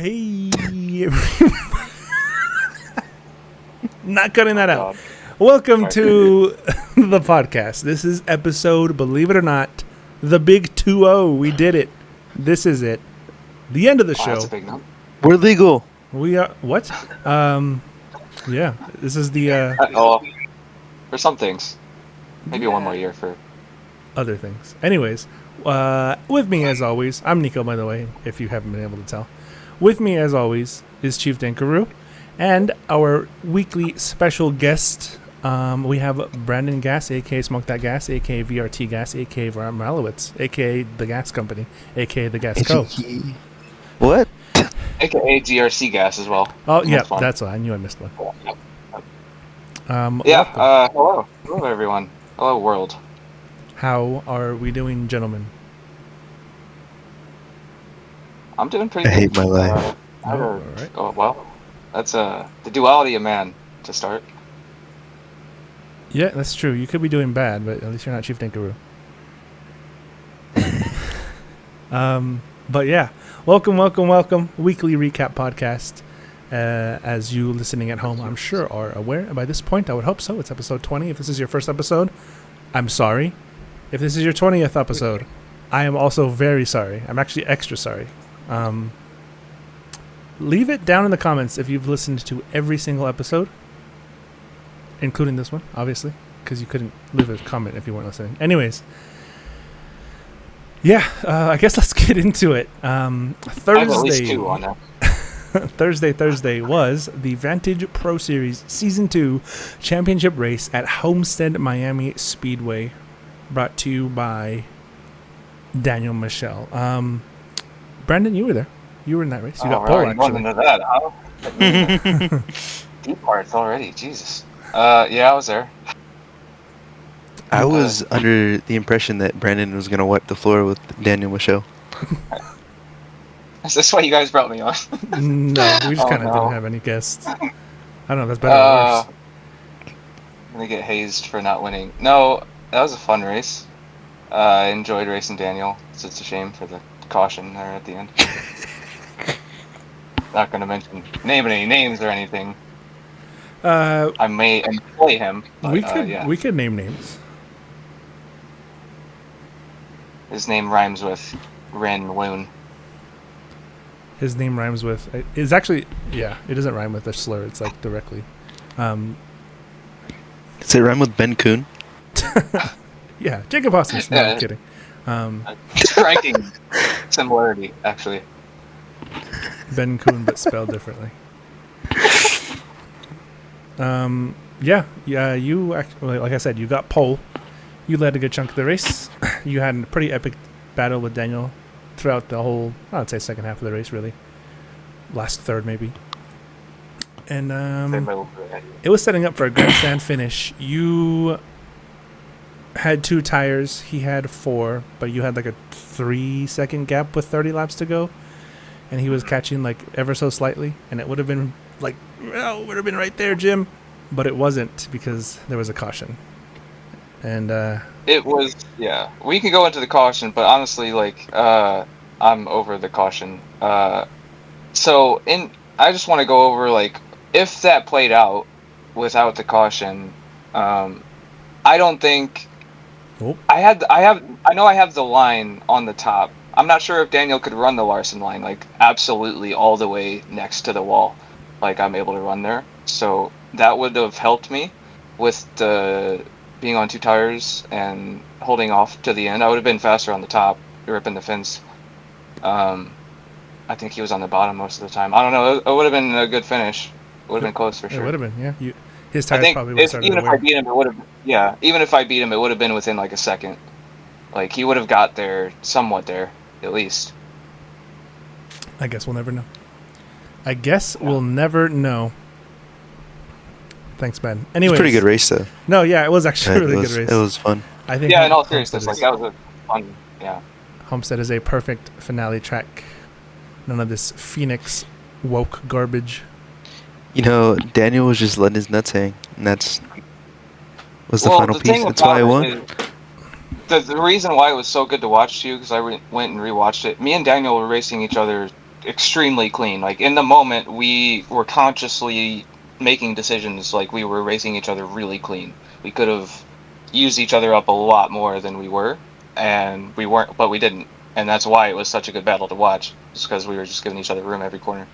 Hey, not cutting that out. God. Welcome to the podcast. This is episode, believe it or not, the big 2-0. We did it. This is it. The end of the Wow, that's show. a big number. We're legal. We are what? Yeah. This is the For some things. Maybe one more year for... other things. Anyways, with me as always, I'm Nico, by the way, if you haven't been able to tell. With me as always is Chief Dankaroo, and our weekly special guest. We have Brandon Gas, aka Smoke That Gas, aka VRT Gas, aka Malowitz, aka The Gas Company, aka The Gas Co. What? AKA GRC gas as well. Oh yeah, fun. that's what I knew. I missed one. Welcome. Hello. Hello, everyone. Hello, world. How are we doing, gentlemen? I'm doing pretty I good. hate my life. All right. Oh, well. That's the duality of man to start. Yeah, that's true. You could be doing bad, but at least you're not Chief Dankaroo. But yeah, welcome. Weekly recap podcast. As you listening at home, I'm sure are aware. And by this point, I would hope so. It's episode 20. If this is your first episode, I'm sorry. If this is your 20th episode, I am also very sorry. I'm actually extra sorry. Leave it down in the comments if you've listened to every single episode, including this one, obviously, because you couldn't leave a comment if you weren't listening. Anyways, yeah, I guess let's get into it. I have at least two on that. Thursday was the Vantage Pro Series Season 2 Championship Race at Homestead Miami Speedway, brought to you by Daniel Michel. Brandon, you were there. You were in that race. You got pole, really? actually. Going into that, huh? Deep parts already, Jesus. Yeah, I was there. I was under the impression that Brandon was going to wipe the floor with Daniel Michel. Is this why you guys brought me on? No, we just Oh, kind of no. didn't have any guests. I don't know if that's better or worse. I'm gonna get hazed for not winning. No, that was a fun race. I enjoyed racing Daniel. It's just a shame for the caution there at the end. Not gonna name any names or anything. I may employ him. But, We could name names. His name rhymes with Ren Loon. His name rhymes with. It's actually, yeah, it doesn't rhyme with a slur. It's like directly. Does it rhyme with Ben Kuhn? Yeah, Jacob Hoskins. No, I'm kidding. Striking similarity, actually. Ben Kuhn, but spelled differently. Yeah. You actually, like I said, you got pole. You led a good chunk of the race. You had a pretty epic battle with Daniel throughout the whole, I'd say, second half of the race, really. Last third, maybe. And it was setting up for a grandstand finish. You had 2 tires. He had 4, but you had like a 3-second gap with 30 laps to go. And he was catching like ever so slightly. And it would have been like, oh, would have been right there, Jim. But it wasn't because there was a caution. And it was, yeah. We can go into the caution, but honestly, like, I'm over the caution. I just want to go over, like, if that played out without the caution, I don't think. Oh. I know I have the line on the top. I'm not sure if Daniel could run the Larson line, like, absolutely all the way next to the wall, like I'm able to run there. So that would have helped me with the being on 2 tires and holding off to the end. I would have been faster on the top, ripping the fins. I think he was on the bottom most of the time. I don't know. It would have been a good finish. It would have been close for sure. It would have been, yeah. His I tires think probably would have started even to if I wear. beat him, it would have. Yeah, even if I beat him, it would have been within like a second. Like he would have got there, somewhat there, at least. I guess we'll never know. We'll never know. Thanks, Ben. Anyways, It was a pretty good race, though. No, yeah, it was actually a really good race. It was fun. I think. Yeah, in all seriousness, like that was a fun. Yeah. Homestead is a perfect finale track. None of this Phoenix woke garbage. You know, Daniel was just letting his nuts hang, and was the Well, final the piece. thing That's why I about won. it is- The reason why it was so good to watch too, because I went and rewatched it. Me and Daniel were racing each other extremely clean. Like in the moment, we were consciously making decisions. Like we were racing each other really clean. We could have used each other up a lot more than we were, and we weren't, but we didn't. And that's why it was such a good battle to watch, just because we were just giving each other room every corner.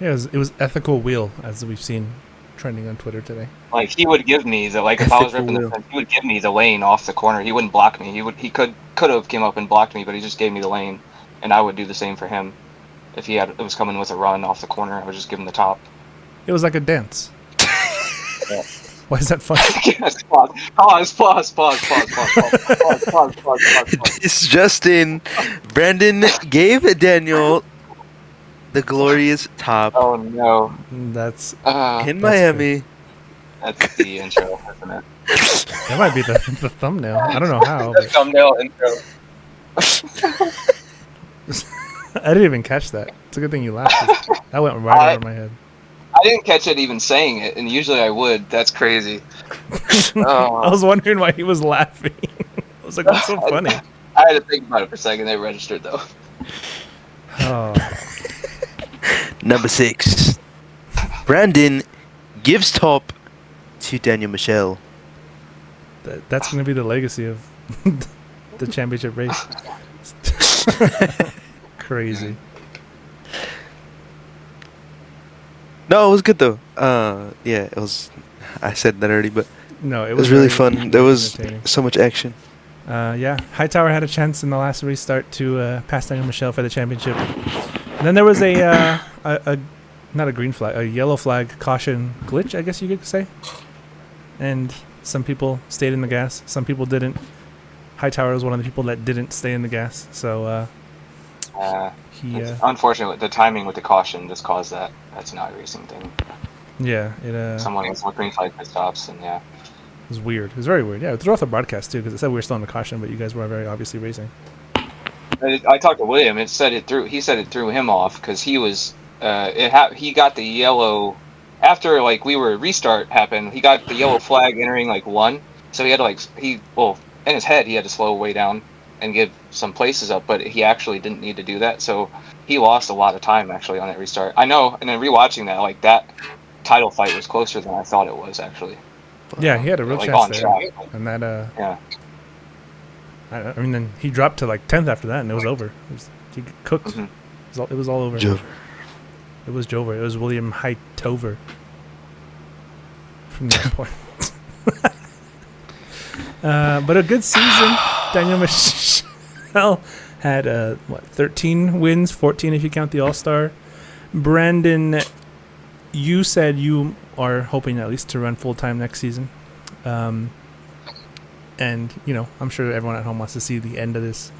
Yeah, it was ethical wheel, as we've seen trending on Twitter today. Like he would give me the if I was ripping the fence, he would give me the lane off the corner. He wouldn't block me. He could have came up and blocked me, but he just gave me the lane, and I would do the same for him. If it was coming with a run off the corner, I would just give him the top. It was like a dance. Yeah. Why is that funny? Yes, pause. It's Justin. Brandon gave Daniel the glorious top Oh no. That's in Miami. That's the intro, isn't it? that might be the thumbnail. I don't know how. The thumbnail intro. I didn't even catch that. It's a good thing you laughed. That went right over my head. I didn't catch it even saying it, and usually I would. That's crazy. I was wondering why he was laughing. I was like, what's so funny? I had to think about it for a second. It registered, though. Oh. Number 6. Brandon gives top to Daniel Michel. That's going to be the legacy of the championship race. Crazy. No, it was good though. Yeah, it was. I said that already, but No, it was really fun. There was entertaining. so much action. Yeah, Hightower had a chance in the last restart to pass Daniel Michel for the championship. And then there was a not a green flag, a yellow flag caution glitch, I guess you could say. And some people stayed in the gas, some people didn't. Hightower was one of the people that didn't stay in the gas, so it's unfortunate. The timing with the caution just caused that. That's not a racing thing. Yeah, it someone was green flag pit stops, and yeah. It was weird. It was very weird. Yeah, it threw off the broadcast too because it said we were still in the caution, but you guys were very obviously racing. I talked to William. He said it threw him off because he was. He got the yellow after like we were restart happened. He got the yellow flag entering like 1, so he had to in his head he had to slow way down and give some places up, but he actually didn't need to do that. So he lost a lot of time actually on that restart. I know, and then rewatching that, like that title fight was closer than I thought it was actually. Yeah, he had a real like chance there, track. And that yeah. I mean, then he dropped to like 10th after that, and it was over. He cooked. Mm-hmm. It was all over. Jover. It was Jover. It was William Hightover. From that point. But a good season. Daniel Michel had 13 wins, 14 if you count the All-Star. Brandon, you said you are hoping at least to run full-time next season. And, I'm sure everyone at home wants to see the end of this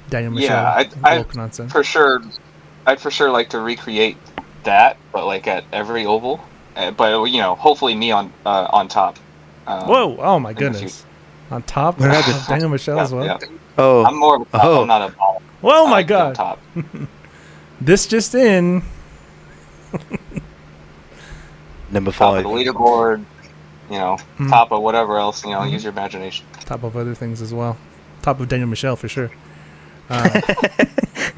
Daniel Michel nonsense. I'd for sure like to recreate that, but like at every oval. But, hopefully me on top. Whoa! Oh, my goodness. On top of Daniel Michel as well? Yeah. Oh. I'm more of a top. I'm not a ball. Whoa, my God. Top. This just in. Number 5. Top of the leaderboard, top of whatever else, use your imagination. Top of other things as well. Top of Daniel Michel for sure. It's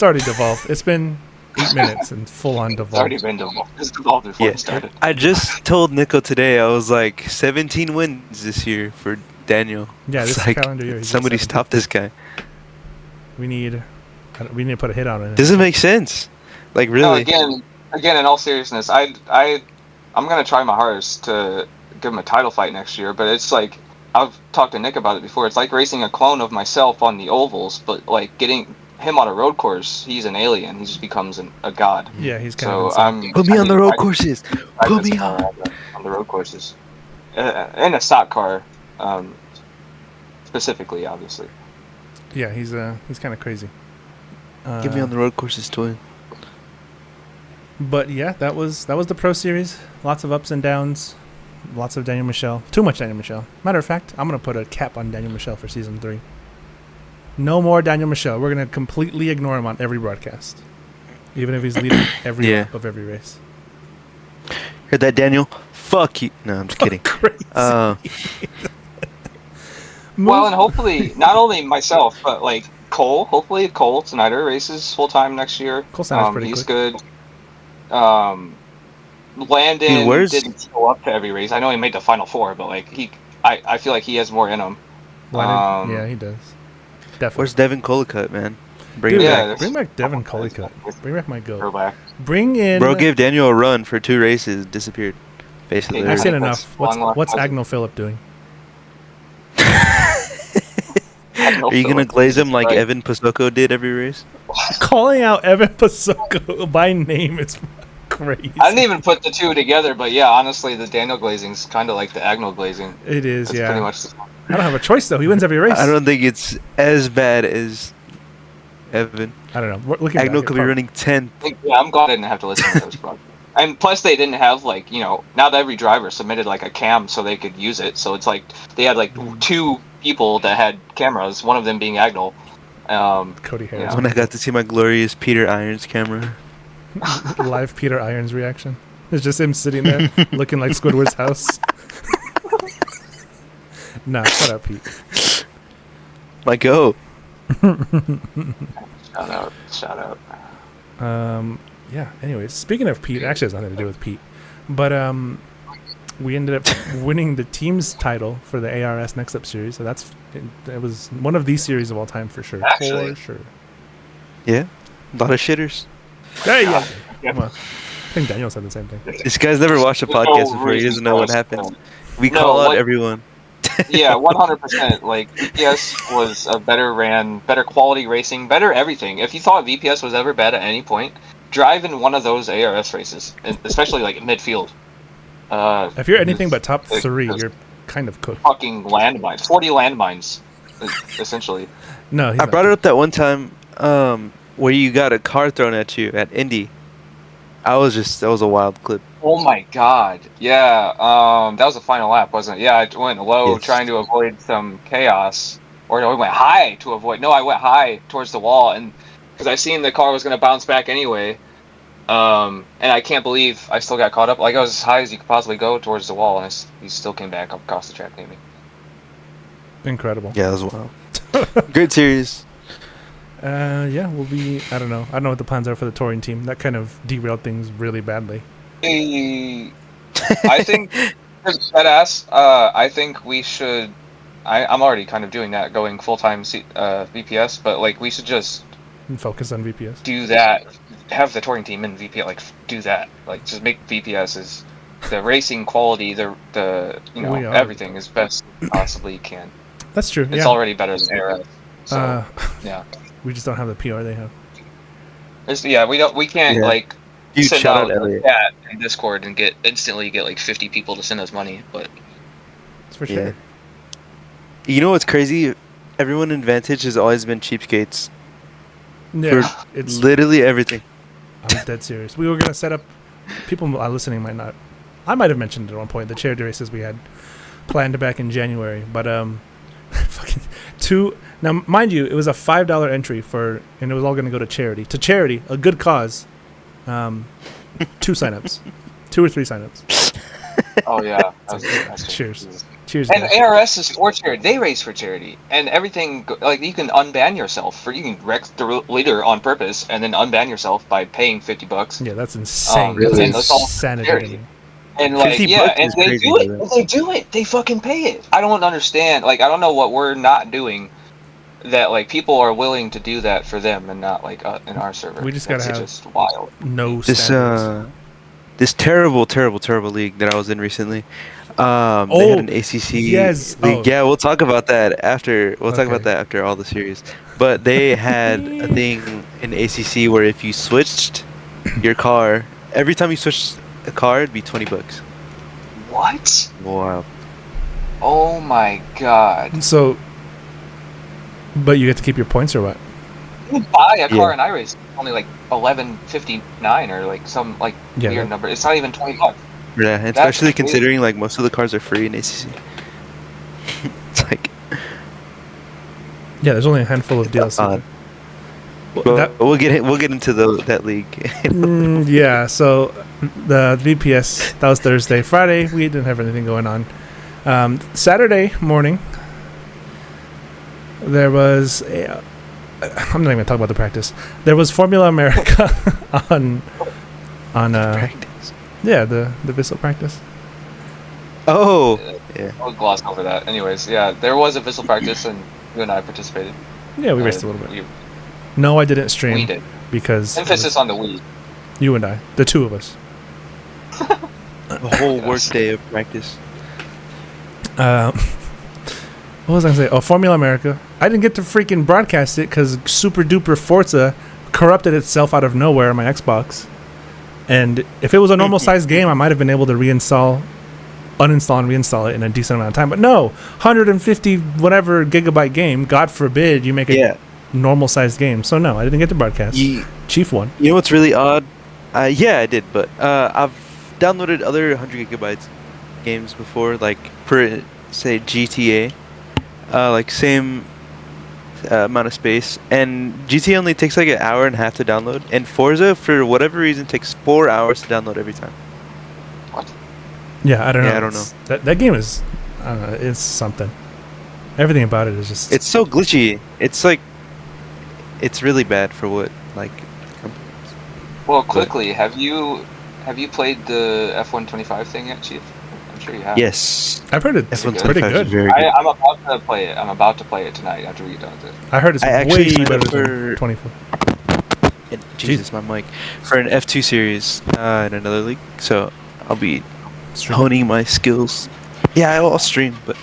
already devolved. It's been 8 minutes and full on devolved. It's already been devolved. It's devolved before it started. I just told Nico today, I was like, 17 wins this year for Daniel. Yeah, this calendar year. Somebody stop this guy. We need to put a hit on it. Doesn't make sense. Like, really. No, again, in all seriousness, I'm gonna try my hardest to give him a title fight next year. But it's like I've talked to Nick about it before. It's like racing a clone of myself on the ovals, but like getting him on a road course, he's an alien. He just becomes a god. Yeah, he's kind of. Put me on the road courses. Put me on the road courses. In a stock car, specifically, obviously. Yeah, he's kind of crazy. Get me on the road courses, twin. But yeah, that was the Pro Series. Lots of ups and downs. Lots of Daniel Michel. Too much Daniel Michel. Matter of fact, I'm going to put a cap on Daniel Michel for Season 3. No more Daniel Michel. We're going to completely ignore him on every broadcast. Even if he's leading every lap of every race. Heard that, Daniel? Fuck you. No, I'm just kidding. Crazy. Well, and hopefully, not only myself, but like Cole. Hopefully, Cole Snyder races full time next year. Cole Snyder's pretty He's quick. good. Landon Dude, where's- didn't show up to every race. I know he made the final 4, but like I feel like he has more in him. Yeah, he does. Definitely. Where's Devin Collicutt, man? Bring Dude, him Yeah, back. bring back Devin couple guys. Collicutt. Bring back my goat. Throwback. Bring in. Bro gave Daniel a run for 2 races, disappeared. Face of the I've I've earth. seen That's enough. long What's line. Agnel Phillip doing? Are you gonna glaze him like Right. Evan Pasoko did every race? Calling out Evan Pasoko by name is crazy. I didn't even put the two together, but yeah, honestly, the Daniel glazing's kind of like the Agnel glazing. It is, It's yeah. pretty much the same. I don't have a choice though. He wins every race. I don't think it's as bad as Evan. I don't know. We're looking back, Agnell it could be probably- running 10th. Yeah, I'm glad I didn't have to listen to those broadcasts. And plus, they didn't have like not every driver submitted like a cam so they could use it. So it's like they had like 2 people that had cameras. One of them being Agnell. Cody Harris. Yeah. When I got to see my glorious Peter Irons camera. Live Peter Irons reaction. It's just him sitting there looking like Squidward's house. Nah, shut up, Pete. My go. Shout out. Yeah, anyways, speaking of Pete, actually has nothing to do with Pete. But we ended up winning the team's title for the ARS Next Up series. So it was one of the series of all time for sure. Actually. For sure. Yeah. A lot of shitters. Hey, yeah. Yeah. Well, I think Daniel said the same thing. This guy's never watched a podcast before. He doesn't know what happened. We call out everyone. Yeah, 100%. Like VPS was a better quality racing, better everything. If you thought VPS was ever bad at any point, drive in one of those ARS races, and especially like midfield. If you're anything but top like, 3, just you're kind of cooked. fucking landmines, 40 landmines, essentially. No, he's I not brought it cooked. up that one time where you got a car thrown at you at Indy. That was a wild clip. Oh my god, yeah. That was the final lap, wasn't it? Yeah, I went low Yes. trying to avoid some chaos, or no, I went high to avoid. No, I went high towards the wall, and because I seen the car was gonna bounce back anyway. And I can't believe I still got caught up. Like I was as high as you could possibly go towards the wall, and he still came back up across the track, maybe. Incredible. Yeah, that was wild. Great series. Yeah, we'll be. I don't know. I don't know what the plans are for the touring team. That kind of derailed things really badly. I think badass. I think we should. I'm already kind of doing that, going full time VPS, but like we should just And focus on VPS. do that. Have the touring team in VPS. Like do that. Like just make VPS is the racing quality, the We are. everything as best you possibly can. That's true. It's yeah. already better than ARS. So yeah, We just don't have the PR they have. we can't Yeah. like Dude, send shout out out a Elliot. chat in Discord and instantly get like 50 people to send us money, but That's for Yeah. sure. You know what's crazy? Everyone in Vantage has always been cheapskates. Yeah, For it's. literally everything. I'm dead serious. We were gonna set up. People listening might not. I might have mentioned it at one point. The charity races we had planned back in January, but fucking 2. Now, mind you, it was a $5 entry and it was all gonna go to charity. To charity, a good cause. 2 signups, 2 or 3 signups. oh yeah. That's Cheers. Cheers, And guys. ARS is for charity. They race for charity, and everything like you can unban yourself, you can wreck the leader on purpose, and then unban yourself by paying $50. Yeah, that's insane. really? That's That's all insanity. charity. to me. And like 50 yeah, bucks and is they crazy do it. for them. They do it. They fucking pay it. I don't understand. Like I don't know what we're not doing. That like people are willing to do that for them and not like in our server. We just gotta That's have- just wild. No This standards. this terrible league that I was in recently. They had an ACC yes. league. Oh. Yeah, we'll talk about that after. We'll talk Okay. about that after all the series. But they had a thing in ACC where if you switched your car, every time you switched a car, it'd be $20. What? Wow. Oh my god. So, but you get to keep your points or what? You can buy a car Yeah. in iRace only like 11.59 or like some like Yeah, weird that- number. It's not even $20. Yeah, and That's especially crazy. considering like most of the cars are free in ACC. It's like, Yeah, there's only a handful of DLC. odd. Well, But that- we'll get into that league. yeah, so the VPS, that was Thursday. Friday, we didn't have anything going on. Saturday morning, there was I'm not even talking about the practice. There was Formula America on Practice. yeah, the Vissel practice. Oh, yeah. I'll gloss over that. Anyways, yeah, there was a Vissel practice, and you and I participated. Yeah, we raced a little bit. We No, I didn't stream did. because Emphasis on the we. you and I, the two of us. The whole work day of practice. What was I gonna say? Oh, Formula America. I didn't get to freaking broadcast it because Super Duper Forza corrupted itself out of nowhere on my Xbox. And if it was a normal sized game, I might have been able to uninstall and reinstall it in a decent amount of time. But no, 150 whatever gigabyte game. God forbid you make a normal sized game. So no, I didn't get to broadcast. Chief won. You know what's really odd? Yeah, I did, but I've downloaded other 100 gigabytes games before, like for say GTA, like same amount of space, and GTA only takes like an hour and a half to download, and Forza for whatever reason takes 4 hours to download every time. What? Yeah, I don't know. Yeah, I don't know. That game is, I don't know, it's something. Everything about it is just. It's so glitchy. It's like, it's really bad for what like. Well, quickly, have you played the F125 thing yet, Chief? I'm sure you have. Yes. I've heard it's F125 pretty is good. very good. I'm about to play it. I'm about to play it tonight after we get done with it. I heard it's I actually way signed better up than for- 24. Jesus, my mic. For an F2 series in another league, so I'll be Stream. honing my skills. Yeah, I'll stream, but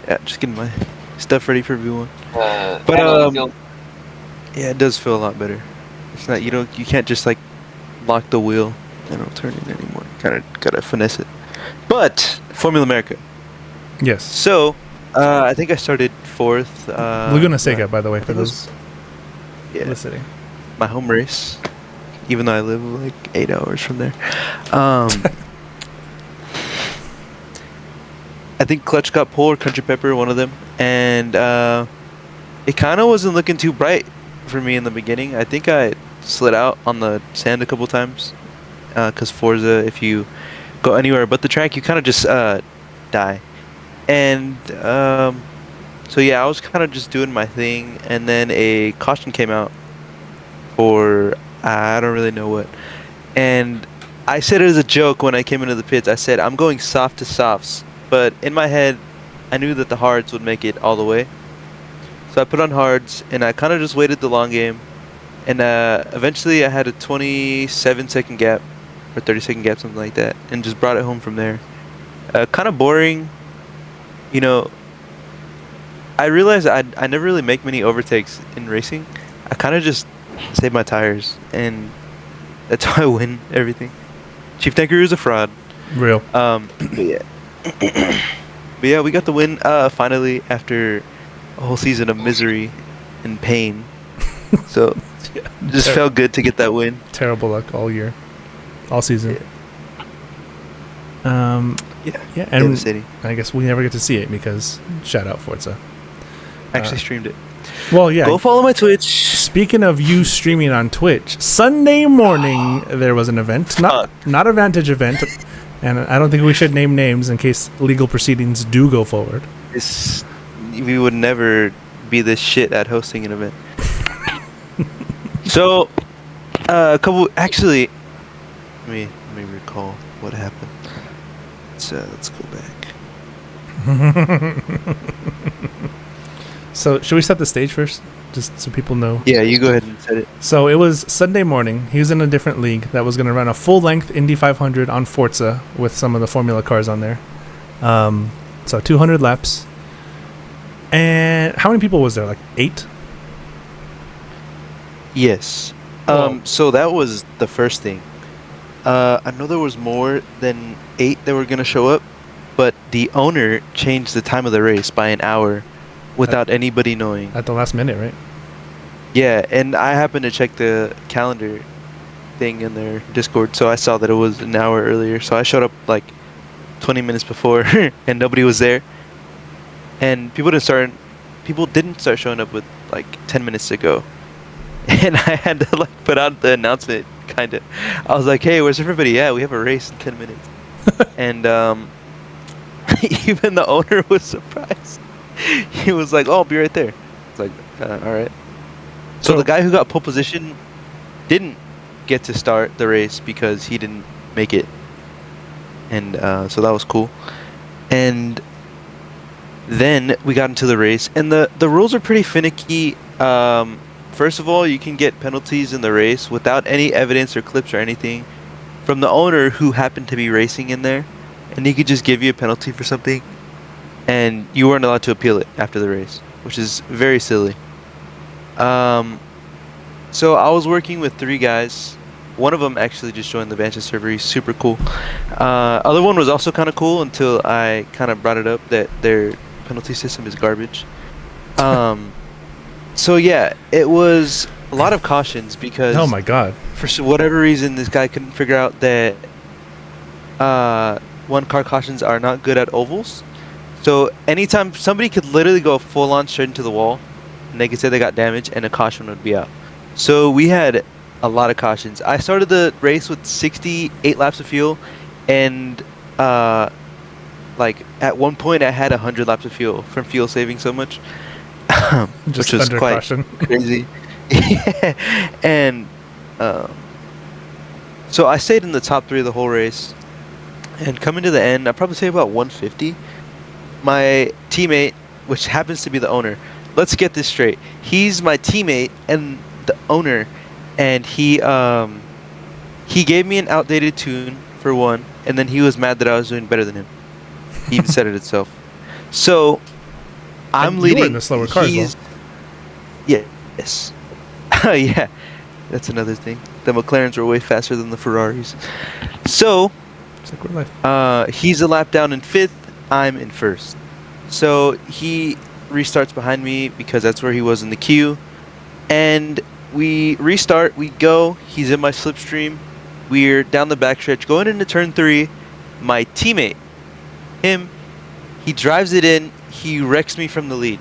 yeah, just getting my stuff ready for everyone. But yeah, it does feel a lot better. It's not you can't just like lock the wheel and it'll turn it anymore. Gotta finesse it. But Formula America. Yes. So I think I started fourth. Laguna Seca, by the way, for it was- those Yeah, listening. my home race, even though I live like 8 hours from there. I think Clutch got pole or Country Pepper, one of them, and it kind of wasn't looking too bright for me in the beginning. I think I slid out on the sand a couple times because Forza, if you go anywhere but the track, you kind of just die. And so yeah, I was kind of just doing my thing, and then a caution came out for I don't really know what, and I said it as a joke when I came into the pits. I said I'm going soft to softs, but in my head I knew that the hards would make it all the way, so I put on hards and I kind of just waited the long game, and eventually I had a 27-second gap or 30-second gap, something like that, and just brought it home from there. Kind of boring, you know. I realized I never really make many overtakes in racing. I kind of just save my tires, and that's how I win everything. Chief Tanker is a fraud. Real. But yeah. But yeah, we got the win finally after a whole season of misery and pain. So Yeah. just felt good to get that win. Terrible luck all year, all season. Yeah, Yeah, and devastating. I guess we never get to see it because shout out Forza. Actually streamed it. Well, yeah. Go follow my Twitch. Speaking of you streaming on Twitch, Sunday morning there was an event, not a Vantage event, and I don't think we should name names in case legal proceedings do go forward. We would never be this shit at hosting an event. So, a couple. Actually, let me recall what happened. Let's go back. So, should we set the stage first, just so people know? Yeah, you go ahead and set it. So it was Sunday morning. He was in a different league that was going to run a full-length Indy 500 on Forza with some of the Formula cars on there. So 200 laps. And how many people was there? Like 8? Yes. Whoa. So that was the first thing. I know there was more than 8 that were gonna show up, but the owner changed the time of the race by an hour without anybody knowing. At the last minute, right? Yeah, and I happened to check the calendar thing in their Discord, so I saw that it was an hour earlier. So I showed up like 20 minutes before, and nobody was there. And people didn't start showing up with like 10 minutes to go. And I had to like put out the announcement, kind of. I was like, "Hey, where's everybody? Yeah, we have a race in 10 minutes." And even the owner was surprised. He was like, "Oh, I'll be right there." It's like, all right. So the guy who got pole position didn't get to start the race because he didn't make it. And so that was cool. And then we got into the race, and the rules are pretty finicky. First of all, you can get penalties in the race without any evidence or clips or anything from the owner who happened to be racing in there, and he could just give you a penalty for something, and you weren't allowed to appeal it after the race, which is very silly. So I was working with 3 guys. One of them actually just joined the Vantage server. He's super cool. Other one was also kind of cool until I kind of brought it up that their penalty system is garbage. So yeah, it was a lot of cautions because oh my god, for whatever reason this guy couldn't figure out that one car cautions are not good at ovals. So anytime somebody could literally go full on straight into the wall and they could say they got damage and a caution would be out. So we had a lot of cautions. I started the race with 68 laps of fuel, and like at one point I had 100 laps of fuel from fuel saving so much, which was quite caution. Crazy. Yeah. And so I stayed in the top 3 of the whole race, and coming to the end, I'd probably say about 150. My teammate, which happens to be the owner, let's get this straight. He's my teammate and the owner, and he gave me an outdated tune for one, and then he was mad that I was doing better than him. He even said it itself. So I'm leading. You were in the slower car as well. Yes. Yeah, that's another thing. The McLarens were way faster than the Ferraris. So it's like real life. He's a lap down in 5th. I'm in 1st. So he restarts behind me because that's where he was in the queue, and we restart, we go, he's in my slipstream, we're down the backstretch, going into turn 3, my teammate, he drives it in, he wrecks me from the lead.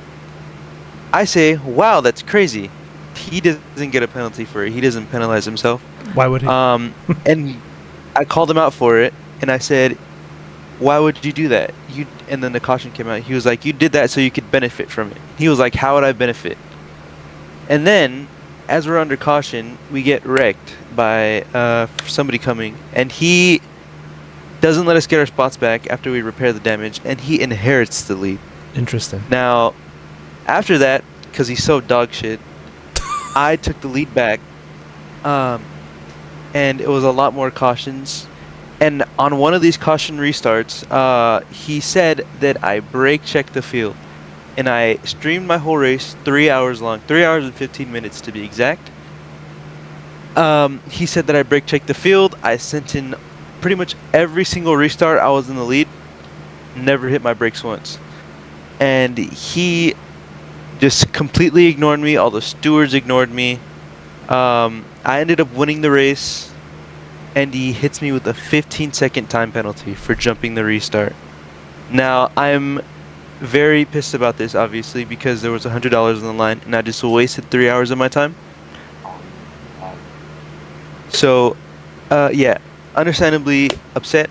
I say, wow, that's crazy. He doesn't get a penalty for it, he doesn't penalize himself. Why would he? And I called him out for it, and I said, why would you do that? And then the caution came out, he was like, you did that so you could benefit from it. He was like, how would I benefit? And then as we're under caution, we get wrecked by somebody coming, and he doesn't let us get our spots back after we repair the damage, and he inherits the lead. Interesting. Now, after that, because he's so dog shit, I took the lead back, and it was a lot more cautions. And on one of these caution restarts, he said that I brake checked the field. And I streamed my whole race 3 hours long, 3 hours and 15 minutes to be exact. He said that I brake checked the field. I sent in pretty much every single restart. I was in the lead, never hit my brakes once. And he just completely ignored me. All the stewards ignored me. I ended up winning the race, and he hits me with a 15-second time penalty for jumping the restart. Now, I'm very pissed about this, obviously, because there was $100 on the line, and I just wasted 3 hours of my time. So, yeah, understandably upset.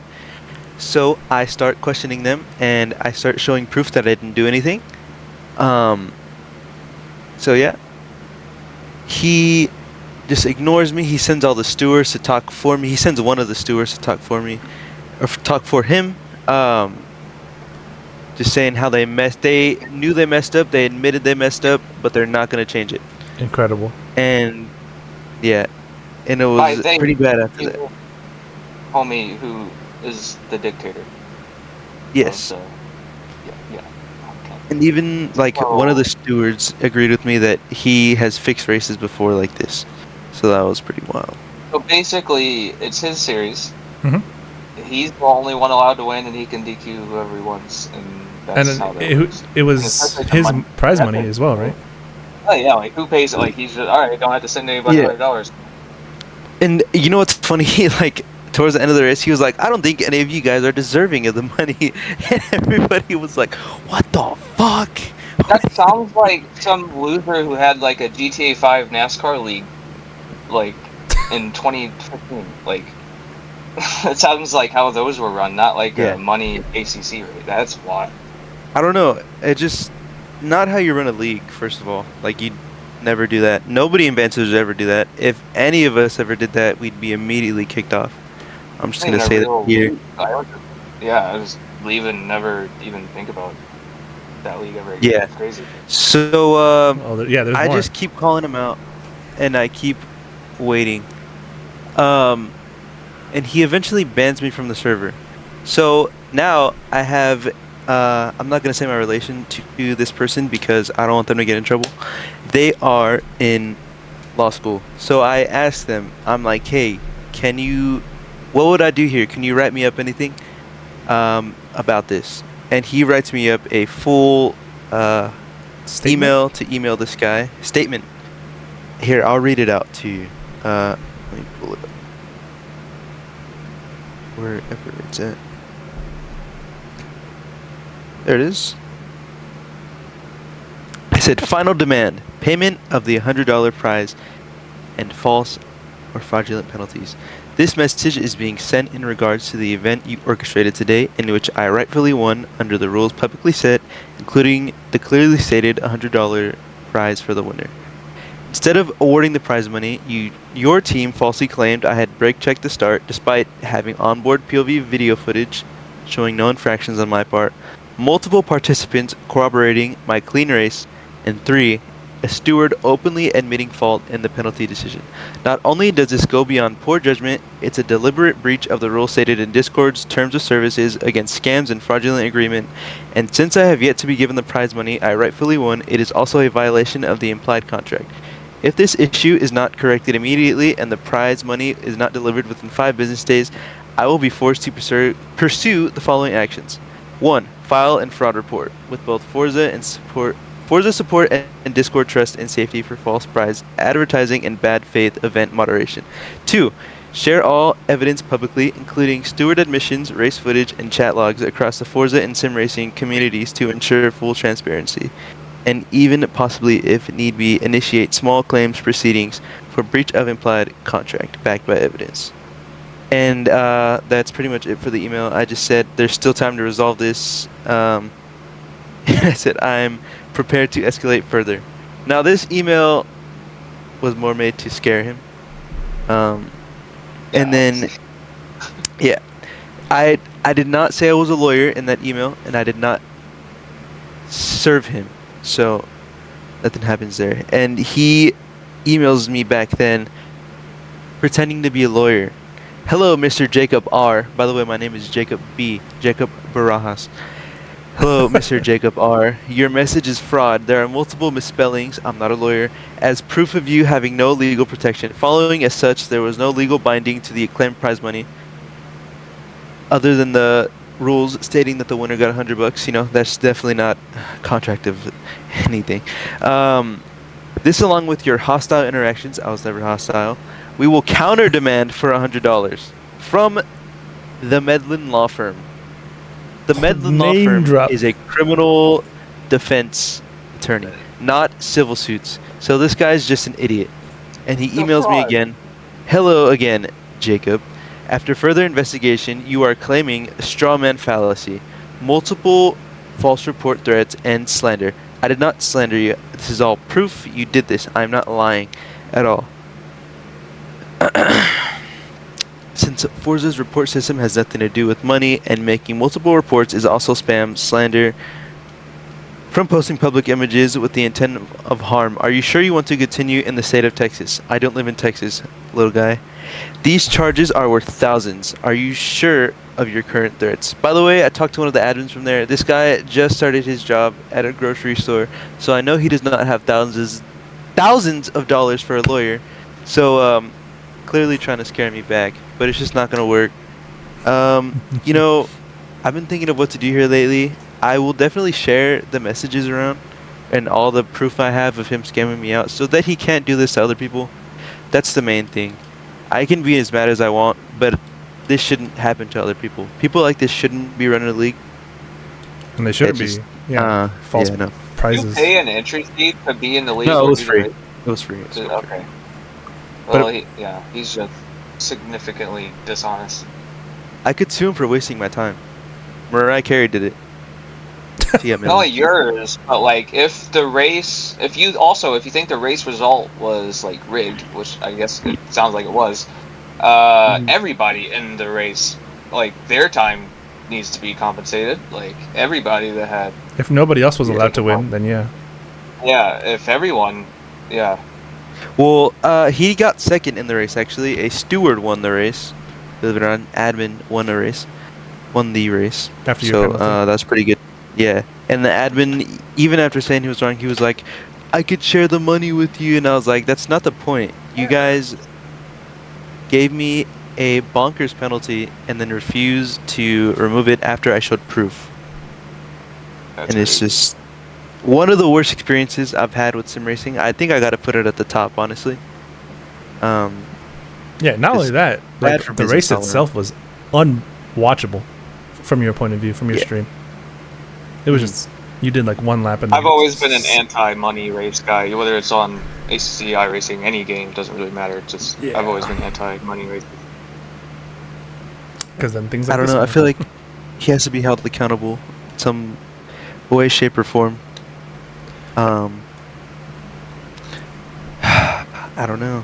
So I start questioning them, and I start showing proof that I didn't do anything. So yeah, he just ignores me. He sends all the stewards to talk for me. He sends one of the stewards to talk for me, or talk for him. Just saying how they knew they messed up, they admitted they messed up, but they're not going to change it. Incredible. And yeah, and it was pretty bad after that. Homie who is the dictator. Yes. Yeah. Okay. And even like one of the stewards agreed with me that he has fixed races before like this. So that was pretty wild. So basically, it's his series. Mm-hmm. He's the only one allowed to win, and he can DQ whoever he wants, and that's how that works. It was his prize money as well, right? Oh yeah, like who pays it? Like he's just, all right, don't have to send anybody $100. And you know what's funny? Like towards the end of the race, he was like, "I don't think any of you guys are deserving of the money," and everybody was like, "What the fuck?" That sounds like some loser who had like a GTA 5 NASCAR league, like in 2015, like. It sounds like how those were run, not like a money ACC rate. That's why. I don't know. It just not how you run a league. First of all, like you never do that. Nobody in Vantage would ever do that. If any of us ever did that, we'd be immediately kicked off. I'm just gonna say that here. I just leave and never even think about that league ever again. Yeah. It's crazy. So there's I more. just keep calling him out, and I keep waiting. And he eventually bans me from the server. So now I have. I'm not gonna say my relation to this person because I don't want them to get in trouble. They are in law school, so I asked them. I'm like, hey, what would I do here? Can you write me up anything about this? And he writes me up a full email to email this guy statement. Here, I'll read it out to you. Let me pull it up. Wherever it's at. There it is. I said, final demand, payment of the $100 prize and false or fraudulent penalties. This message is being sent in regards to the event you orchestrated today, in which I rightfully won under the rules publicly set, including the clearly stated $100 prize for the winner. Instead of awarding the prize money, your team falsely claimed I had brake checked the start, despite having onboard POV video footage showing no infractions on my part, multiple participants corroborating my clean race, and 3, a steward openly admitting fault in the penalty decision. Not only does this go beyond poor judgment, it's a deliberate breach of the rules stated in Discord's terms of services against scams and fraudulent agreement, and since I have yet to be given the prize money I rightfully won, it is also a violation of the implied contract. If this issue is not corrected immediately and the prize money is not delivered within 5 business days, I will be forced to pursue the following actions. 1. File and fraud report with both Forza support and Discord trust and safety for false prize advertising and bad faith event moderation. 2. Share all evidence publicly, including steward admissions, race footage, and chat logs across the Forza and sim racing communities to ensure full transparency. And even possibly, if need be, initiate small claims proceedings for breach of implied contract backed by evidence. And that's pretty much it for the email. I just said there's still time to resolve this. I said I'm prepared to escalate further. Now this email was more made to scare him. And then, yeah, I did not say I was a lawyer in that email, and I did not serve him. So nothing happens there. And he emails me back then, pretending to be a lawyer. Hello, Mr. Jacob R. By the way, my name is Jacob B. Jacob Barajas. Hello, Mr. Jacob R. Your message is fraud. There are multiple misspellings. I'm not a lawyer. As proof of you having no legal protection. Following as such, there was no legal binding to the acclaimed prize money, other than the rules stating that the winner got $100. You know, that's definitely not contract of anything. This, along with your hostile interactions, I was never hostile. We will counter demand for $100 from the Medlin Law Firm. The Medlin Law Firm is a criminal defense attorney, not civil suits. So this guy's just an idiot. And he emails me again. Hello again, Jacob. After further investigation, you are claiming straw man fallacy, multiple false report threats, and slander. I did not slander you. This is all proof you did this. I'm not lying at all. Since Forza's report system has nothing to do with money, and making multiple reports is also spam, slander, from posting public images with the intent of harm. Are you sure you want to continue in the state of Texas? I don't live in Texas, little guy. These charges are worth thousands. Are you sure of your current threats? By the way, I talked to one of the admins from there. This guy just started his job at a grocery store, so I know he does not have thousands of dollars for a lawyer. So, clearly trying to scare me back, but it's just not going to work. You know, I've been thinking of what to do here lately. I will definitely share the messages around and all the proof I have of him scamming me out so that he can't do this to other people. That's the main thing. I can be as mad as I want, but this shouldn't happen to other people. People like this shouldn't be running a league. And they shouldn't be. Yeah. False prizes. You pay an entry fee to be in the league? No, it was free. It was free. Okay. Well, he's just significantly dishonest. I could sue him for wasting my time. Mariah Carey did it. Yeah, Not only yours, but like if you think the race result was like rigged, which I guess it sounds like it was, everybody in the race, like their time needs to be compensated. Like everybody that had. If nobody else was allowed to win, then yeah. Yeah, if everyone, yeah. Well, he got second in the race, actually. A steward won the race. Believe it or not, admin won the race. After your So, penalty. that's pretty good. Yeah. And the admin, even after saying he was wrong, he was like, I could share the money with you. And I was like, that's not the point. You guys gave me a bonkers penalty and then refused to remove it after I showed proof. That's And it's crazy. just one of the worst experiences I've had with sim racing. I think I got to put it at the top, honestly. Yeah, not only it's that, bad like for the business race all around. itself was unwatchable from your point of view, from your Yeah. stream. It was just you did like one lap and I've always been an anti-money race guy, whether it's on ACCI racing, any game, doesn't really matter. It's just Yeah. I've always been anti-money racing. because then things like I don't this know. I can feel happen. like he has to be held accountable in some way, shape, or form. I don't know.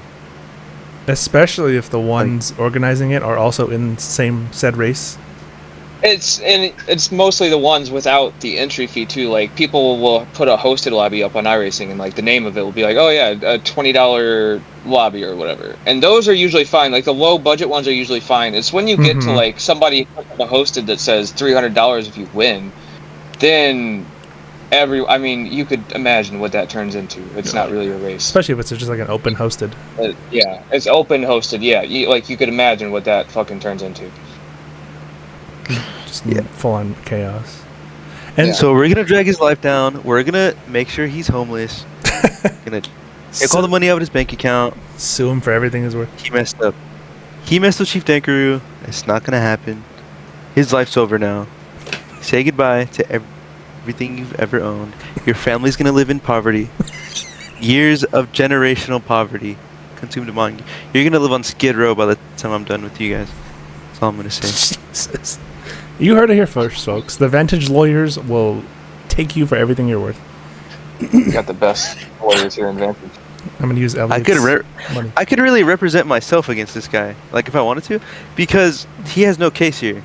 Especially if the ones organizing it are also in same said race. It's mostly the ones without the entry fee too. Like people will put a hosted lobby up on iRacing, and like the name of it will be like, oh yeah, a $20 lobby or whatever. And those are usually fine. Like the low budget ones are usually fine. It's when you get to like somebody puts up a hosted that says $300 if you win, then I mean, you could imagine what that turns into. It's not really a race. Especially if it's just like an open hosted. Yeah, it's open hosted. Yeah, you could imagine what that fucking turns into. Just Yeah. full on chaos. And Yeah. So we're gonna drag his life down. We're gonna make sure he's homeless. Gonna take all the money out of his bank account. sue him for everything he's worth. He messed up. He messed with Chief Dankaroo. It's not gonna happen. His life's over now. Say goodbye to everything you've ever owned. Your family's gonna live in poverty. Years of generational poverty consumed among you. You're gonna live on Skid Row by the time I'm done with you guys. That's all I'm gonna say. Jesus. You heard it here first, folks. The Vantage lawyers will take you for everything you're worth. You got the best lawyers here in Vantage. I'm gonna use Elliot's money. I could really represent myself against this guy, like if I wanted to, because he has no case here.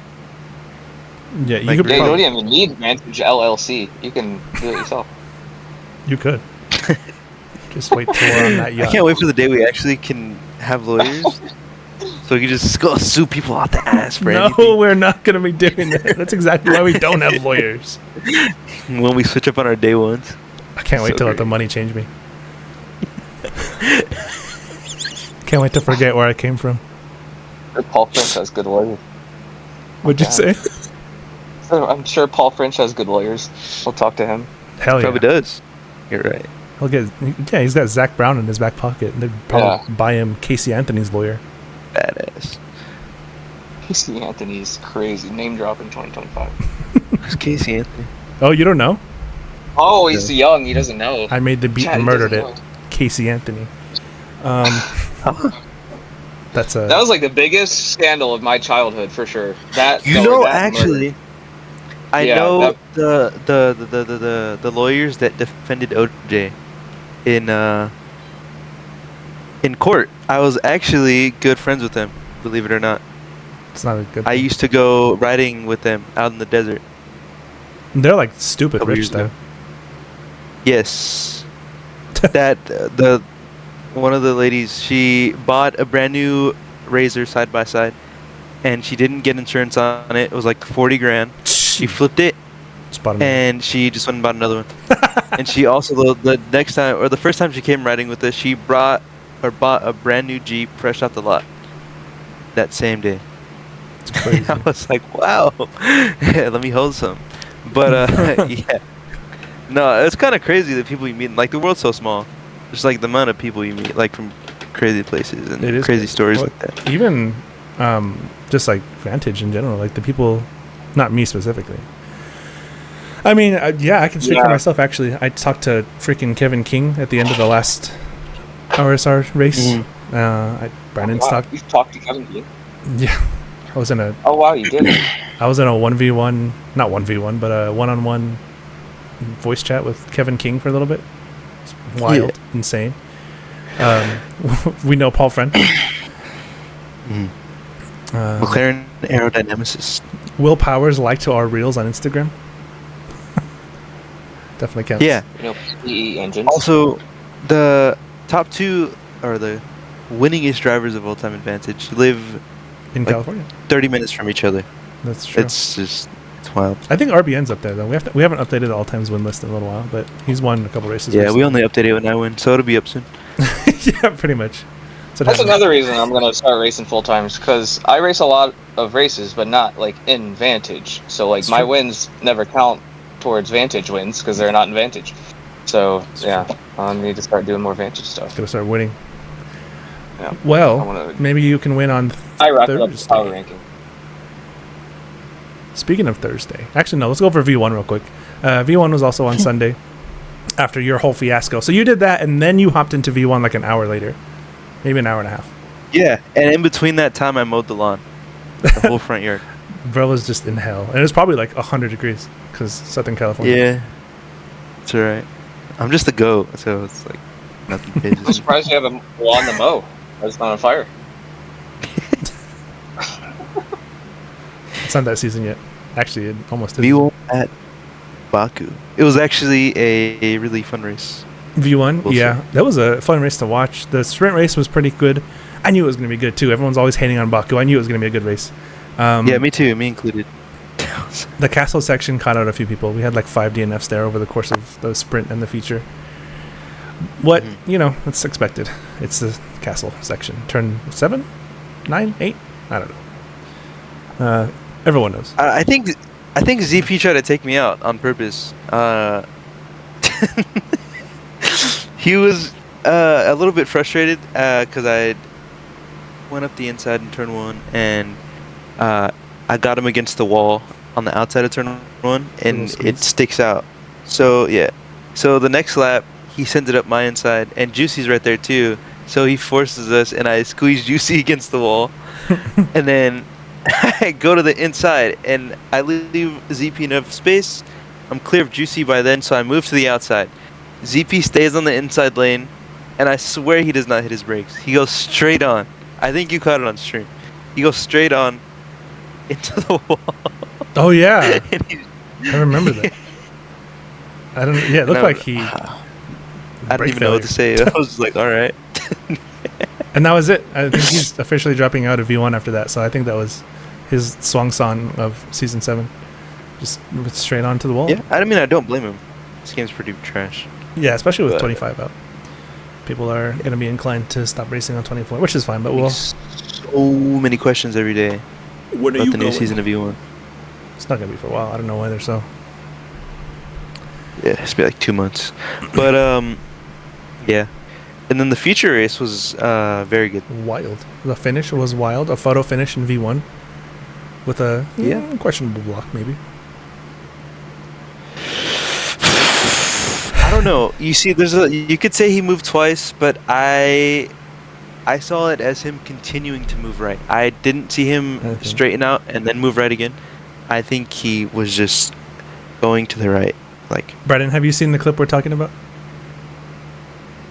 Yeah, you Like, could Yeah, you don't probably, even need Vantage LLC. You can do it yourself. you could. Just wait till we're on that I yacht. can't wait for the day we actually can have lawyers, so we can just go sue people out the ass for No, anything. we're not gonna be doing that. That's exactly why we don't have lawyers. When we switch up on our day ones. I can't wait So to let the great. money change me. Can't wait to forget where I came from. Paul French has good lawyers. What'd you say? I'm sure Paul French has good lawyers. We'll talk to him. Hell yeah. Probably does. You're right. He'll get, yeah, he's got Zach Brown in his back pocket. They'd probably buy him Casey Anthony's lawyer. Badass. Casey Anthony's crazy. Name drop in 2025. Who's Casey Anthony? Oh, you don't know? Oh, he's young. He doesn't know. I made the beat Yeah, and he murdered it. doesn't know. Casey Anthony. That's a. That was like the biggest scandal of my childhood for sure. That You no, know, that actually, murder. I Yeah, know the lawyers that defended OJ in court. I was actually good friends with them, believe it or not. It's not a good. I used to go riding with them out in the desert. They're like stupid Couple rich years though. ago. Yes. That the one of the ladies, she bought a brand new Razor side by side, and she didn't get insurance on it. It was like 40 grand. She flipped it, Spot him. and she just went and bought another one. And she also the next time, or the first time she came riding with us, she bought a brand new Jeep fresh out the lot that same day. It's crazy. I was like, wow, let me hold some. But yeah, no, it's kind of crazy the people you meet. Like the world's so small. Just like the amount of people you meet, like from crazy places and It is crazy crazy. stories Well, like that. Even just like Vantage in general, like the people, not me specifically. I mean, yeah, I can speak for Yeah. myself. Actually, I talked to freaking Kevin King at the end of the last RSR race. Mhm. Brandon Wow, talked. you talked to Kevin Dean? Yeah, I was in a Oh wow, you did. I was in a 1v1, not 1v1, but a one-on-one voice chat with Kevin King for a little bit. It's wild, insane. We know Paul Friend. McLaren aerodynamicist. Will Powers liked our reels on Instagram. Definitely counts. Yeah. PE engines. Also, the top 2 are the winningest drivers of all time in Vantage live in California, 30 minutes from each other. That's true. It's wild. I think RBN's up there though. We haven't updated the all times win list in a little while, but he's won a couple races. Yeah, recently. we only update it when I win, so it'll be up soon. Yeah, pretty much. So that's another reason I'm gonna start racing full time, because I race a lot of races, but not like in Vantage. So like my wins never count towards Vantage wins because they're not in Vantage. So yeah, I need to start doing more Vantage stuff. Gotta start winning. Yeah. Well, maybe you can win on Thursday. Power ranking. Speaking of Thursday, actually no, let's go over V1 real quick. V1 was also on Sunday after your whole fiasco. So you did that, and then you hopped into V1 like an hour later, maybe an hour and a half. Yeah, and in between that time, I mowed the lawn, the whole front yard. Bro was just in hell, and it was probably like 100 degrees because Southern California. Yeah, it's alright. I'm just a goat, so it's like nothing phases I'm me. surprised you have a lawn to mow. It's not on fire. It's not that season yet. Actually, it almost is. V1 at Baku. It was actually a really fun race. V1, We'll yeah, see. that was a fun race to watch. The sprint race was pretty good. I knew it was going to be good too. Everyone's always hating on Baku. I knew it was going to be a good race. Yeah, me too. Me included. The castle section caught out a few people. We had like 5 DNFs there over the course of the sprint and the feature. What, it's expected. It's the castle section. Turn 7? 9? 8? I don't know. Everyone knows. I think ZP tried to take me out on purpose. He was a little bit frustrated because I went up the inside in turn 1 and I got him against the wall on the outside of turn 1 and it sticks out. So yeah. So the next lap he sends it up my inside and Juicy's right there too. So he forces us and I squeeze Juicy against the wall. And then I go to the inside and I leave ZP enough space. I'm clear of Juicy by then, so I move to the outside. ZP stays on the inside lane, and I swear he does not hit his brakes. He goes straight on. I think you caught it on stream. He goes straight on into the wall. Oh yeah, I remember that. I don't. Yeah, it looked like he. I didn't even know what to say. I was like, all right. And that was it. I think he's officially dropping out of V1 after that. So I think that was his swan song of season 7. Just went straight on to the wall. Yeah, I mean, I don't blame him. This game's pretty trash. Yeah, especially with 25 out. People are going to be inclined to stop racing on 24, which is fine. But we'll. So many questions every day. When are about you the going? new season of V1. It's not going to be for a while. I don't know why they're so. Yeah, it's been like 2 months. But yeah. And then the feature race was very good. Wild. The finish was wild. A photo finish in V1 with a questionable block, maybe. I don't know. You see, you could say he moved twice, but I saw it as him continuing to move right. I didn't see him straighten out and then move right again. I think he was just going to the right. Like, Brendan, have you seen the clip we're talking about?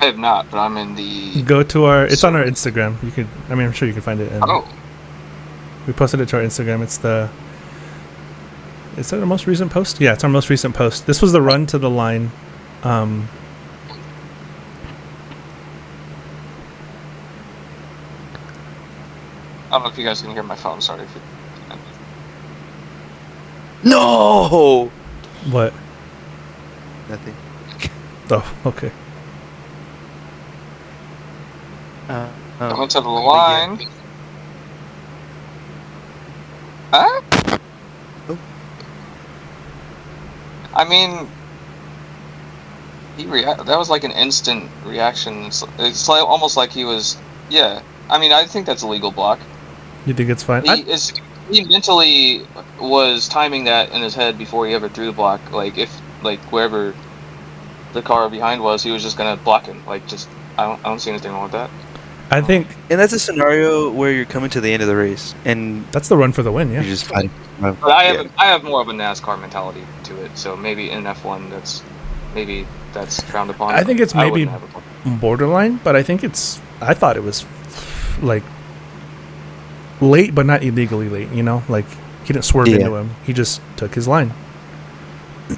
I have not, but I'm in the. Go to our. It's on our Instagram. You could. I mean, I'm sure you can find it. We posted it to our Instagram. It's the. Is that our most recent post? Yeah, it's our most recent post. This was the run to the line. I don't know if you guys can hear my phone. Sorry if you. no. What? Nothing. Oh, okay. Coming to the line. Huh? Oh. I mean, that was like an instant reaction. It's like, almost like he was. Yeah. I mean, I think that's a legal block. You think it's fine? He mentally was timing that in his head before he ever threw the block. Like wherever the car behind was, he was just gonna block him. Like, just I don't see anything wrong with that. I think And that's a scenario where you're coming to the end of the race and that's the run for the win. you're Yeah. just fighting. But I have more of a NASCAR mentality to it. So maybe in F1, that's frowned upon. I think it's I maybe wouldn't have a problem. borderline, but I thought it was like late, but not illegally late. You know, like he didn't swerve Yeah. into him. He just took his line. I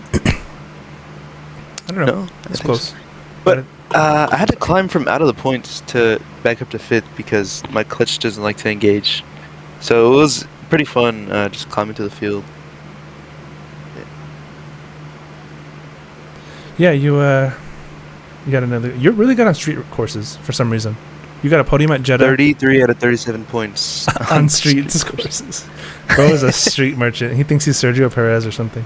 don't know. No, I It's think close. so. But I had to climb from out of the points to back up to 5th because my clutch doesn't like to engage. So it was pretty fun just climbing to the field. Yeah, you got another. You're really good on street courses for some reason. You got a podium at Jeddah 33 out of 37 points on street courses. Bro is a street merchant. He thinks he's Sergio Perez or something.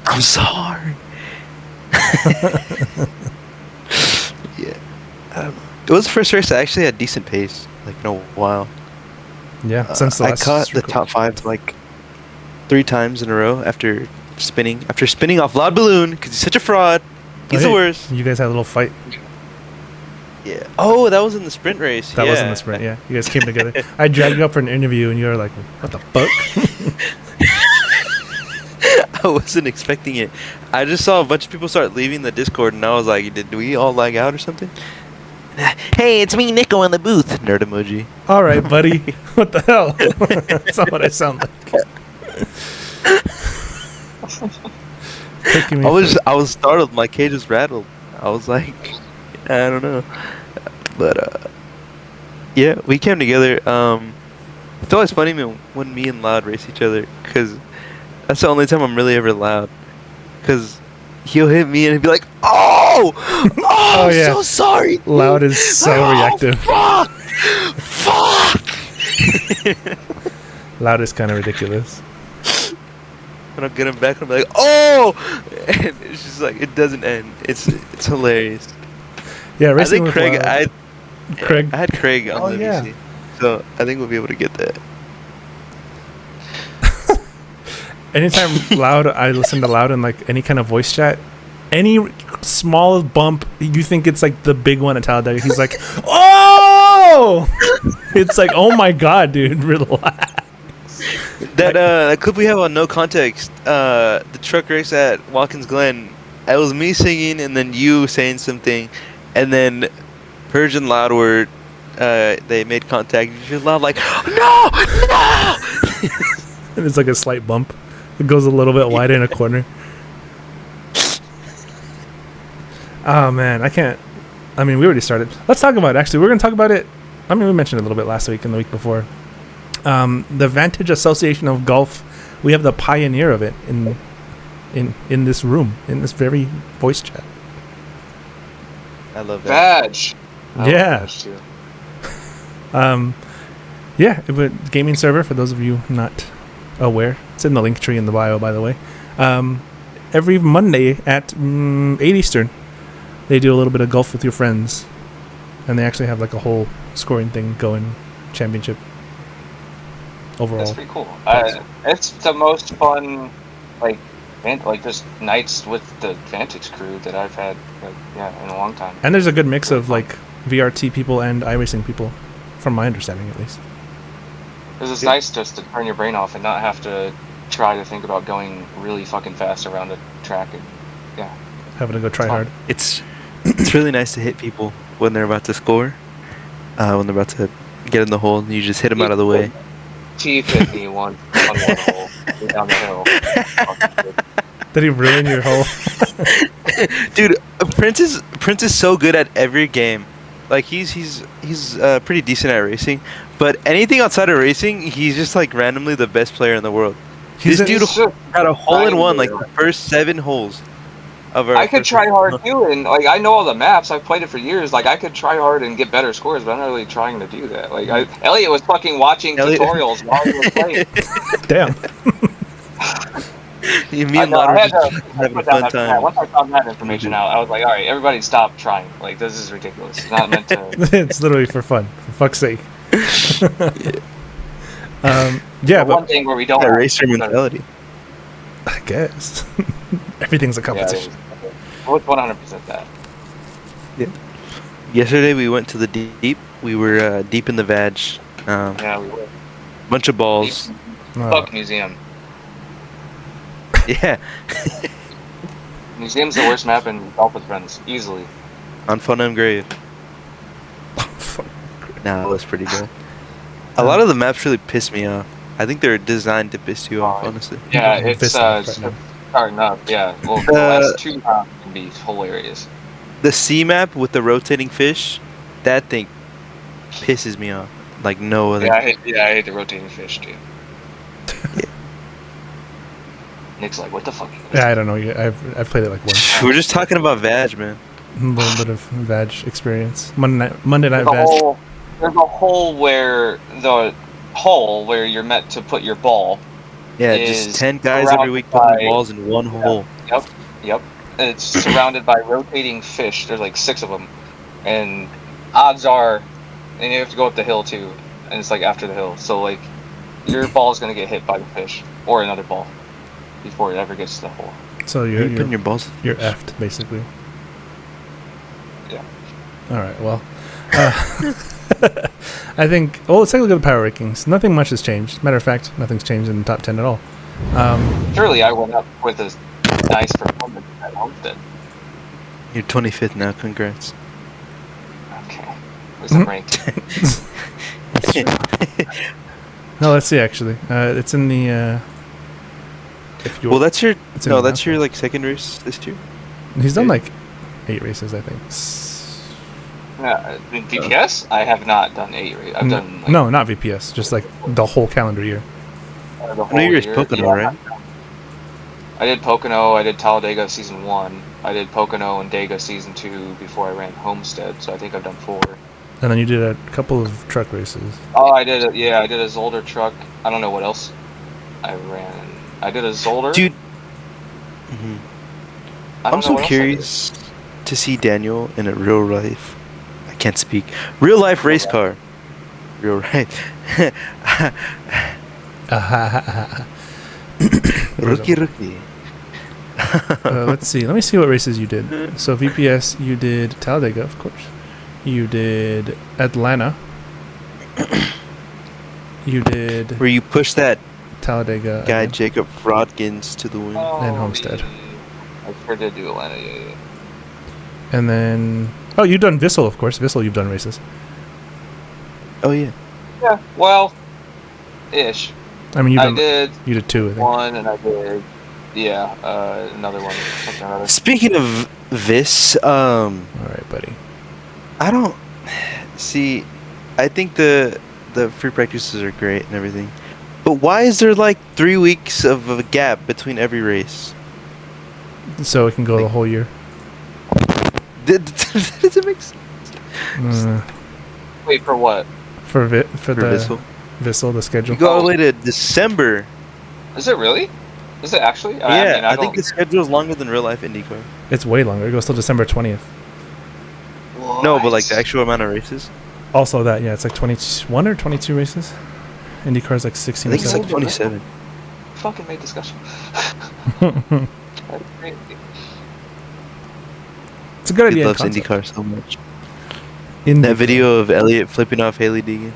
I'm sorry. Yeah. It was the first race I actually had decent pace, like in a while. Yeah, since the I last caught street the top 5 like 3 times in a row after spinning off Loud Balloon because he's such a fraud. He's the worst. You guys had a little fight. Yeah. Oh, that was in the sprint race. That was in the sprint. Yeah, you guys came together. I dragged you up for an interview, and you were like, "What the fuck?" I wasn't expecting it. I just saw a bunch of people start leaving the Discord, and I was like, "Did we all lag out or something?" Hey, it's me, Nico, in the booth. Nerd emoji. All right, buddy. What the hell? That's not what I sound like. Taking me I was startled. My cage was rattled. I was like, I don't know, but yeah, we came together. It's always funny when me and Loud race each other because that's the only time I'm really ever loud. Because he'll hit me and he'll be like, "Oh, I'm yeah. so sorry." Dude. Loud is so reactive. Fuck. Loud is kind of ridiculous. When I get him back, I'm like, "Oh!" And it's just like it doesn't end. It's hilarious. Yeah, I racing think with Craig. Loud. Craig. I had Craig on Oh, the yeah. VC, so I think we'll be able to get that. Anytime Loud, I listen to Loud in like any kind of voice chat. Any small bump, you think it's like the big one at Talladega. He's like, "Oh!" It's like, "Oh my god, dude, relax." That clip we have on No Context, the truck race at Watkins Glen, it was me singing and then you saying something, and then Purge and Loud were, they made contact. You're Loud like, "No, no!" And it's like a slight bump. It goes a little bit wide in a corner. Oh man, I can't. I mean, we already started. Let's talk about it. Actually, we're going to talk about it. I mean, we mentioned it a little bit last week and the week before. The Vantage Association of Golf. We have the pioneer of it in this room, in this very voice chat. I love that. Badge. Yeah. Badge too. Yeah, it would, gaming server, for those of you not aware. It's in the link tree in the bio, by the way. Every Monday at 8 Eastern, they do a little bit of golf with your friends. And they actually have like a whole scoring thing going, championship overall. That's pretty cool. It's the most fun, like just nights with the Vantage crew that I've had, in a long time. And there's a good mix of like VRT people and iRacing people, from my understanding at least. Because it's nice just to turn your brain off and not have to try to think about going really fucking fast around a track. And Having to go try hard. It's really nice to hit people when they're about to score, when they're about to get in the hole, and you just hit them out of the way. T50 on one hole down the hill. Did he ruin your whole? Dude, Prince is so good at every game. Like he's pretty decent at racing, but anything outside of racing, he's just like randomly the best player in the world. This dude got a hole in one like the first 7 holes of our. I could try hard too, and like I know all the maps. I've played it for years. Like I could try hard and get better scores, but I'm not really trying to do that. Like Elliot was fucking watching tutorials while he was playing. Damn. Me and Lotto I had just to having a put down fun that. time. Once I found that information out, I was like, all right, everybody stop trying. Like this is ridiculous. It's not meant to. It's literally for fun. For fuck's sake. But one thing where we don't That racer mentality. I guess. Everything's a competition. Yeah, 100% that. Yeah. Yesterday we went to the deep We were deep in the vag. Yeah, we were. Bunch of balls. Fuck museum. Yeah. Museum's the worst map in Golf with Friends, easily. On Fun and Grave. Nah, it was pretty good. A lot of the maps really piss me off. I think they're designed to piss you off, honestly. Yeah, it's Piss off right now. hard enough. Yeah, well, the last 2 rounds can be hilarious. The sea map with the rotating fish, that thing pisses me off. Like no other. Yeah, I hate the rotating fish too. Nick's like, what the fuck? Yeah, I don't know. I've played it like once. We're just talking about vag, man. A little bit of vag experience. Monday night There's vag. there's a hole where you're meant to put your ball. Yeah, is just 10 guys every surrounded week putting by- balls in one hole. Yep. And it's surrounded by rotating fish. There's like 6 of them, and odds are, and you have to go up the hill too, and it's like after the hill. So like, your ball is gonna get hit by the fish or another ball before it ever gets to the hole. So You're you're putting your balls. you're effed basically. Yeah. All right. Well, I think. Well, let's take a look at the power rankings. Nothing much has changed. Matter of fact, nothing's changed in the top 10 at all. Surely I went up with a nice performance at Homestead. You're 25th now. Congrats. Okay. Was it ranked? No, let's see. Actually, it's in the. If you Well, that's your It's in no. the That's your announcement. like second race this year. He's done yeah. like 8 races, I think. In VPS, I have not done 8 races. I've done like, No, not VPS. Just like the whole calendar year. the I know whole you're year. Pocono, Yeah. right? I did Pocono, I did Talladega Season 1, I did Pocono and Dega Season 2 before I ran Homestead, so I think I've done 4. And then you did a couple of truck races. Oh, I did I did a Zolder truck. I don't know what else I ran. I did a Zolder. Dude. I don't I'm know so what else I curious to see Daniel in a real life. I can't speak. Real life race car. Real life. Rookie. Let's see. Let me see what races you did. So VPS, you did Talladega, of course. You did Atlanta. You did Where you push that Talladega guy again. Jacob Frodkins to the win. did. and Homestead. I sure did do Atlanta, yeah. And then you've done Vissel, of course. Vissel, you've done races. Oh yeah. Yeah, well, ish. I mean, I did you did 2, I think. 1 and I did, another one. Something or other. Speaking of this, All right, buddy. I don't see. I think the free practices are great and everything, but why is there like 3 weeks of a gap between every race? So it can go the whole year. Does it make sense? Wait, for what? For the Vissel? Vissel, the schedule. You go all the way to December. Is it really? Is it actually? Yeah, I don't- think the schedule is longer than real life IndyCar. It's way longer. It goes till December 20th. No, but like What? the actual amount of races. Also that, yeah, it's like 21 or 22 races. IndyCar's like 16 I think or it's like 17. 27. Fucking made discussion. That's crazy. It's a good He idea. in loves concept. IndyCar so much. IndyCar. That video of Elliott flipping off Haley Deegan.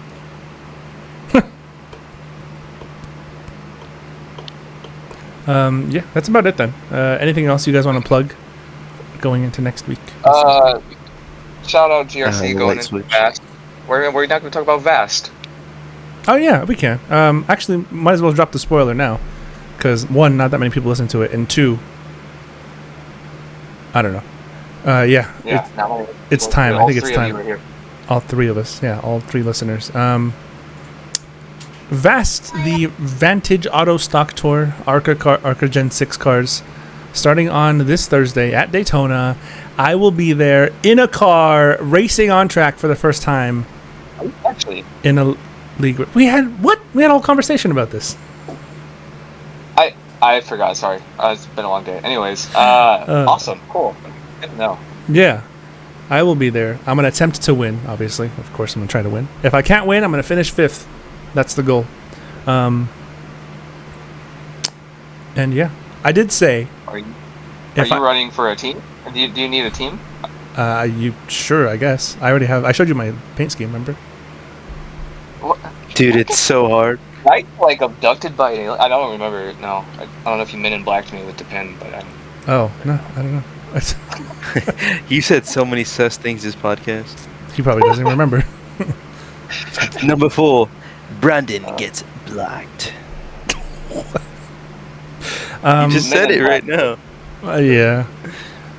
Yeah, that's about it then. Anything else you guys want to plug going into next week? Shout out GRC going light into switch. Vast. We're not going to talk about Vast. Oh yeah, we can. Actually, might as well drop the spoiler now, because 1, not that many people listen to it, and 2, I don't know. Yeah, Yeah, not only- it's time. I all think it's 3 of you time. were here. all 3 of us. Yeah, all 3 listeners. Vast, the Vantage Auto Stock Tour, ARCA Gen 6 cars, starting on this Thursday at Daytona. I will be there in a car, racing on track for the first time Actually, in a league. We had a whole conversation about this. I forgot. Sorry, it's been a long day. Anyways, awesome, cool. Good to know. Yeah, I will be there. I'm going to attempt to win, obviously. Of course, I'm going to try to win. If I can't win, I'm going to finish 5th. That's the goal. And yeah, I did say... Are you if I- running for a team? Do you need a team? You sure? I guess I already have. I showed you my paint scheme. Remember? What? Dude, it's so hard. I like abducted by alien. I don't remember. No, I don't know if you Men in Blacked me with the pen, but I. Oh no, I don't know. You said so many sus things this podcast. He probably doesn't remember. Number 4, Brandon gets blacked. You just said it right now. Yeah.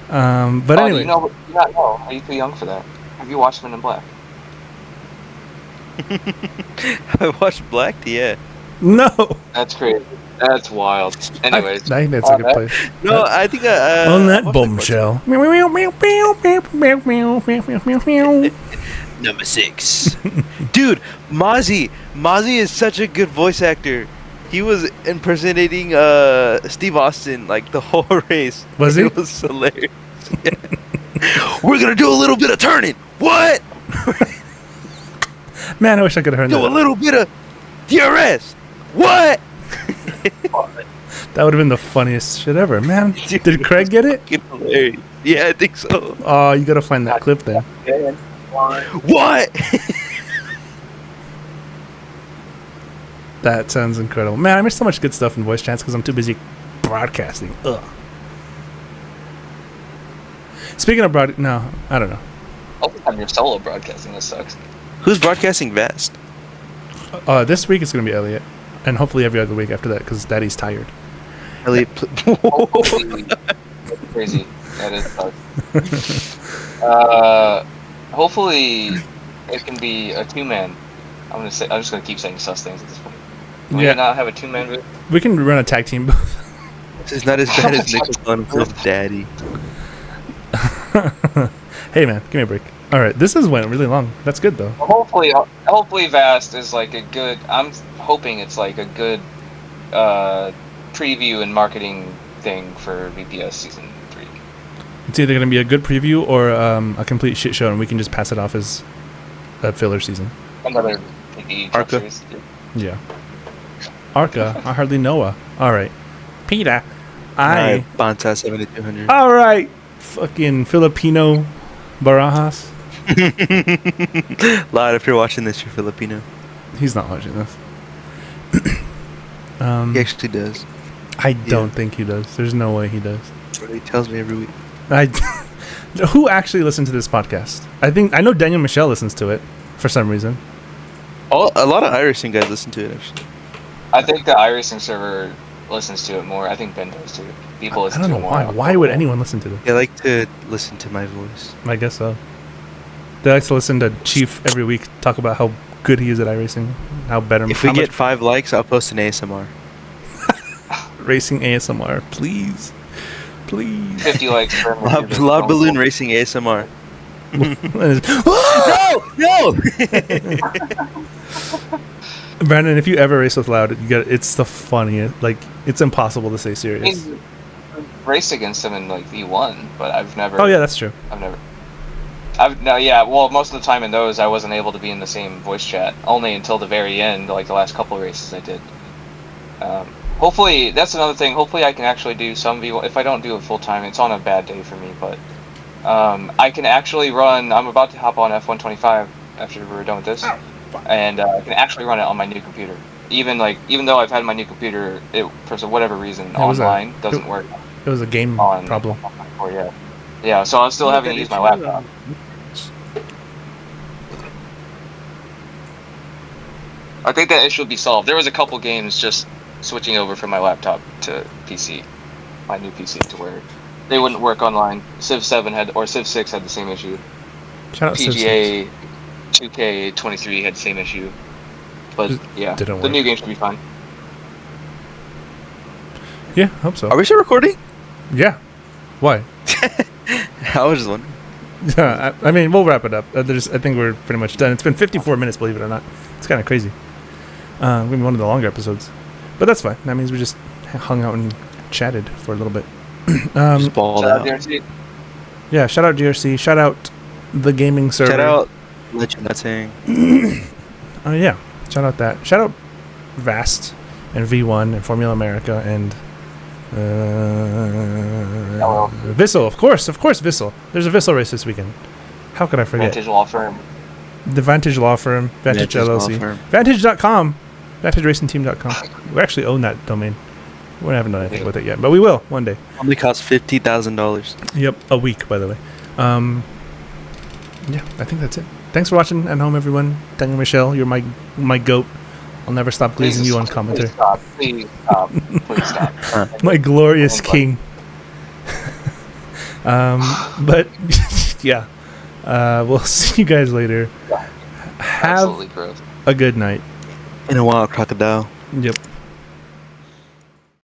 But anyway. You know, you not know. Are you too young for that? Have you watched Men in Black? I watched Blacked, yeah. No. That's crazy. That's wild. Anyways, I think that's a good place. No, I think on that watched bombshell. Number 6. Dude, Mozzie. Mozzie is such a good voice actor. He was impersonating Steve Austin like the whole race. Was he? It was hilarious. Yeah. We're gonna do a little bit of turning. What? Man, I wish I could have heard Do a that. little bit of DRS. What? That would have been the funniest shit ever. Man, Dude, did Craig get it? Fucking hilarious. Yeah, I think so. Oh, you gotta find that clip then. What? That sounds incredible. Man, I miss so much good stuff in voice chats because I'm too busy broadcasting. Ugh. Speaking of no, I don't know. all the time you're solo broadcasting. This sucks. Who's broadcasting Vast? This week it's gonna be Elliot, and hopefully every other week after that because Daddy's tired. Elliot. That's crazy. That is sucks. Hopefully it can be a 2-man. I'm just gonna keep saying sus things at this point. Can we not have a 2-man booth? We can run a tag team booth. It's not as bad as Nicholas calling himself Daddy. Hey man, give me a break. All right, this has went really long. That's good though. Hopefully Vast is like a good. I'm hoping it's like a good preview and marketing thing for VPS season 3. It's either gonna be a good preview or a complete shit show, and we can just pass it off as a filler season. Another PD Arca. series. Yeah. Arca, I hardly know her. All right, Peter. Banta 7200. All right, fucking Filipino Barajas. Lad, if you're watching this, you're Filipino. He's not watching this. He actually does. I don't think he does. There's no way he does. That's what he tells me every week. Who actually listens to this podcast? I know Daniel Michel listens to it for some reason. A lot of iRacing guys listen to it, actually. I think the iRacing server listens to it more. I think Ben does too. People I listen don't to know it more. why. Why would anyone listen to this? They like to listen to my voice. I guess so. They like to listen to Chief every week talk about how good he is at iRacing, how better. If we how get much 5 likes, I'll post an ASMR. racing ASMR, please. 50 likes for Loud balloon racing ASMR. No! Brandon, if you ever race with Loud, it's the funniest. Like, it's impossible to stay serious. I've raced against him in like V1, but I've never. Oh yeah, that's true. Well, most of the time in those, I wasn't able to be in the same voice chat. Only until the very end, like the last couple of races I did. Hopefully, that's another thing. Hopefully, I can actually do some V1. If I don't do it full time, it's on a bad day for me. But I can actually run. I'm about to hop on F125 after we're done with this, and I can actually run it on my new computer. Even though I've had my new computer, it for whatever reason online doesn't work. It was a game problem. Yeah. So I'm still having to use my laptop. I think that issue will be solved. There was a couple games just switching over from my laptop to PC, my new PC, to where they wouldn't work online. Civ 7 or Civ 6 had the same issue. Shout out PGA 2K23 had the same issue. But yeah, the new game should be fine. Yeah, hope so. Are we still recording? Yeah. Why? I was just wondering. Yeah, I mean, we'll wrap it up. I think we're pretty much done. It's been 54 minutes, believe it or not. It's kind of crazy. We're one of the longer episodes. But that's fine. That means we just hung out and chatted for a little bit. Just balled out. DRC. Yeah, shout out DRC. Shout out the gaming server. Shout out Legend That's Saying. Oh, yeah. Shout out that. Shout out Vast and V1 and Formula America and Vissel, of course, Vissel. There's a Vissel race this weekend. How could I forget? Vantage Law Firm. The Vantage Law Firm, Vantage LLC, Vantage.com, VantageRacingTeam.com. We actually own that domain. We haven't done anything with it yet, but we will one day. Only costs $50,000. Yep, a week, by the way. Yeah, I think that's it. Thanks for watching at home, everyone. Daniel Michel, you're my goat. I'll never stop glazing you on commentary. Please stop. Please stop. My glorious king. But yeah, we'll see you guys later. Have Absolutely gross. a good night. In a wild crocodile. Yep.